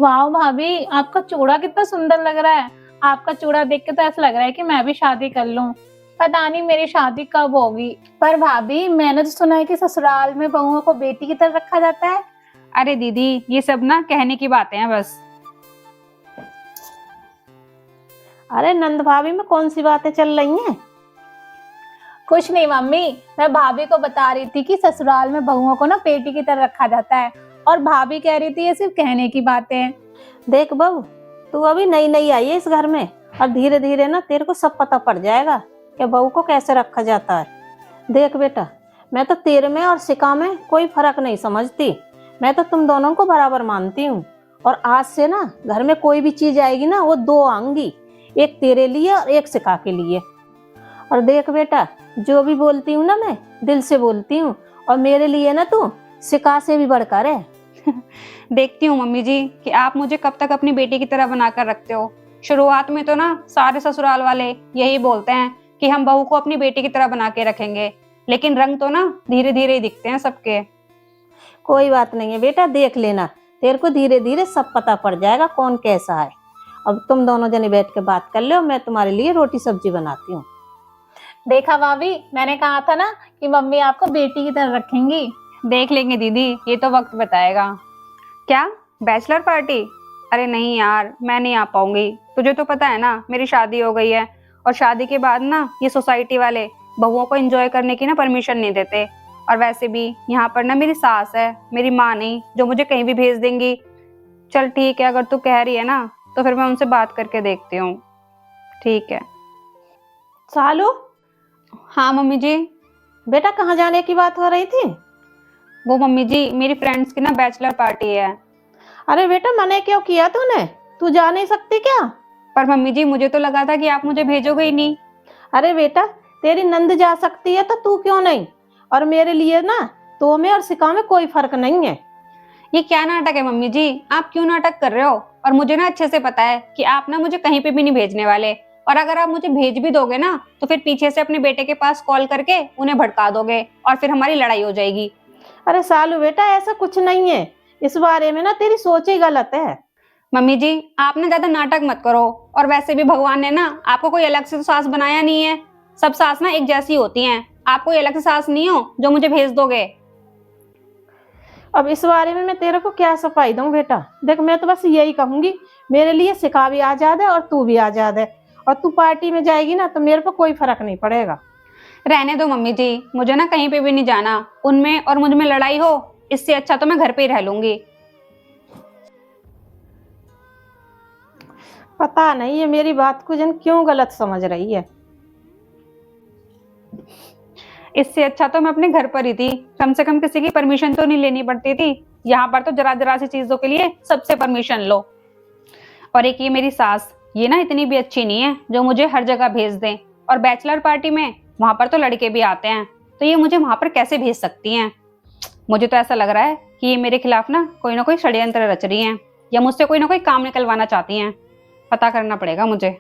वाह भाभी, आपका चूड़ा कितना सुंदर लग रहा है। आपका चूड़ा देख के तो ऐसा लग रहा है कि मैं भी शादी कर लूं। पता नहीं मेरी शादी कब होगी। पर भाभी, मैंने तो सुना है कि ससुराल में बहुओं को बेटी की तरह रखा जाता है। अरे दीदी, ये सब ना कहने की बातें हैं बस। अरे नंद भाभी में कौन सी बातें चल रही हैं? कुछ नहीं मम्मी, मैं भाभी को बता रही थी कि ससुराल में बहुओं को ना बेटी की तरह रखा जाता है। और भाभी कह रही थी ये सिर्फ कहने की बातें हैं। देख बहू, तू अभी नई नई आई है इस घर में, और धीरे धीरे ना तेरे को सब पता पड़ जाएगा कि बहू को कैसे रखा जाता है। देख बेटा, मैं तो तेरे में और शिका में कोई फर्क नहीं समझती। मैं तो तुम दोनों को बराबर मानती हूँ। और आज से ना घर में कोई भी चीज आएगी ना, वो दो आऊंगी, एक तेरे लिए और एक शिका के लिए। और देख बेटा, जो भी बोलती हूँ ना मैं दिल से बोलती हूँ, और मेरे लिए ना तू शिका से भी बढ़कर है। देखती हूँ मम्मी जी कि आप मुझे कब तक अपनी बेटी की तरह बनाकर रखते हो। शुरुआत में तो ना सारे ससुराल वाले यही बोलते हैं कि हम बहू को अपनी बेटी की तरह बना के रखेंगे, लेकिन रंग तो ना धीरे धीरे ही दिखते हैं सबके। कोई बात नहीं है बेटा, देख लेना, तेरे को धीरे धीरे सब पता पड़ जाएगा कौन कैसा है। अब तुम दोनों जने बैठ के बात कर लो, मैं तुम्हारे लिए रोटी सब्जी बनाती हूँ। देखा भाभी, मैंने कहा था ना कि मम्मी आपको बेटी की तरह रखेंगी। देख लेंगे दीदी, ये तो वक्त बताएगा। क्या बैचलर पार्टी? अरे नहीं यार, मैं नहीं आ पाऊंगी। तुझे तो पता है ना मेरी शादी हो गई है, और शादी के बाद ना ये सोसाइटी वाले बहुओं को एंजॉय करने की ना परमिशन नहीं देते। और वैसे भी यहाँ पर ना मेरी सास है, मेरी माँ नहीं, जो मुझे कहीं भी भेज देंगी। चल ठीक है, अगर तू कह रही है ना तो फिर मैं उनसे बात करके देखती हूँ। ठीक है। सालू, हाँ मम्मी जी। बेटा कहाँ जाने की बात हो रही थी? वो मम्मी जी, मेरी फ्रेंड्स की ना बैचलर पार्टी है। अरे बेटा, मने क्यों किया तूने? तू जा नहीं सकती क्या? पर मम्मी जी, मुझे तो लगा था कि आप मुझे भेजोगे ही नहीं। अरे बेटा, तेरी नंद जा सकती है तो तू क्यों नहीं? और मेरे लिए ना तो में और शिका में कोई फर्क नहीं है। ये क्या नाटक है मम्मी जी? आप क्यों नाटक कर रहे हो? और मुझे ना अच्छे से पता है कि आप ना मुझे कहीं पे भी नहीं भेजने वाले। और अगर आप मुझे भेज भी दोगे ना तो फिर पीछे से अपने बेटे के पास कॉल करके उन्हें भड़का दोगे, और फिर हमारी लड़ाई हो जाएगी। अरे सालू बेटा, ऐसा कुछ नहीं है। इस बारे में ना तेरी सोच ही गलत है। मम्मी जी, आप ना ज्यादा नाटक मत करो। और वैसे भी भगवान ने ना आपको कोई अलग से तो सास बनाया नहीं है। सब सास ना एक जैसी होती हैं। आप कोई अलग से सास नहीं हो जो मुझे भेज दोगे। अब इस बारे में मैं तेरे को क्या सफाई दूं बेटा? देख, मैं तो बस यही कहूंगी, मेरे लिए शिका भी आजाद है और तू भी आजाद है। और तू पार्टी में जाएगी ना तो मेरे को कोई फर्क नहीं पड़ेगा। रहने दो मम्मी जी, मुझे ना कहीं पे भी नहीं जाना। उनमें और मुझ में लड़ाई हो, इससे अच्छा तो मैं घर पे ही रह लूंगी। पता नहीं ये मेरी बात को जन क्यों गलत समझ रही है। इससे अच्छा तो मैं अपने घर पर ही थी, कम से कम किसी की परमिशन तो नहीं लेनी पड़ती थी। यहाँ पर तो जरा जरा सी चीजों के लिए सबसे परमिशन लो। और एक ये मेरी सास, ये ना इतनी भी अच्छी नहीं है जो मुझे हर जगह भेज दें। और बैचलर पार्टी में वहां पर तो लड़के भी आते हैं, तो ये मुझे वहां पर कैसे भेज सकती हैं? मुझे तो ऐसा लग रहा है कि ये मेरे खिलाफ ना कोई षड्यंत्र रच रही हैं, या मुझसे कोई ना कोई काम निकलवाना चाहती हैं। पता करना पड़ेगा मुझे।